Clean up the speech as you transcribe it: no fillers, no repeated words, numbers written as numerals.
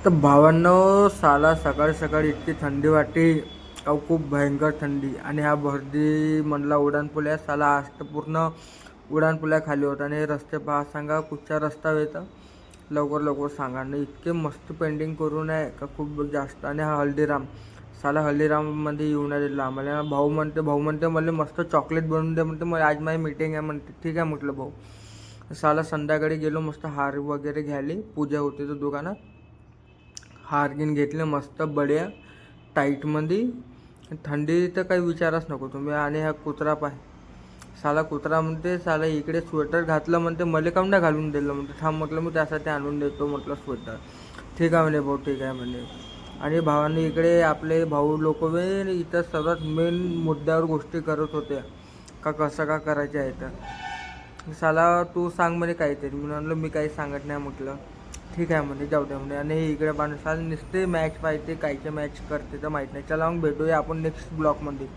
तर भावांनो, साला सकाळी सकाळी इतकी थंडी वाटते. अहो खूप भयंकर थंडी. आणि हा भरदी म्हणला उड्डाणपुल साला आज तर पूर्ण उड्डाणपुलाखाली होता. आणि रस्ते पहा, सांगा कुठचा रस्ता येतं लवकर लवकर सांगा. आणि इतके मस्त पेंटिंग करून आहे का खूप जास्त. आणि हा हल्दीराम साला हल्दीराममध्ये येऊन आलेला आम्हाला. भाऊ म्हणते मला मस्त चॉकलेट बनवून दे म्हणते. मला आज माझी मीटिंग आहे म्हणते. ठीक आहे म्हटलं भाऊ. साला संध्याकाळी गेलो मस्त हार वगैरे घ्यायला. पूजा होती तर दुकानात हार गिन घेतले मस्त बढिया टाईटमध्ये. थंडी तर काही विचारच नको तुम्ही. आणि हा कुत्रा पाय, साला कुत्रा म्हणते साला इकडे स्वेटर घातलं म्हणते, मला काऊन नाही घालून दिलं म्हणते. थांब म्हटलं मी त्यासाठी आणून देतो म्हटलं स्वेटर. ठीक आहे म्हणे भाऊ, ठीक आहे म्हणे. आणि भावाने इकडे आपले भाऊ लोक इथं सर्वात मेन मुद्द्यावर गोष्टी करत होत्या का कसं का करायचं आहे. तर साला तू सांग म्हणे काहीतरी. मी म्हणलं मी काही सांगत नाही म्हटलं. ठीक आहे म्हणे, जाऊ द्या म्हणे. आणि इकडे पाहणं साल नुसते मॅच पाहिजे, कायचे मॅच करते तर माहीत नाही. चला मग भेटूया आपण नेक्स्ट ब्लॉगमध्ये.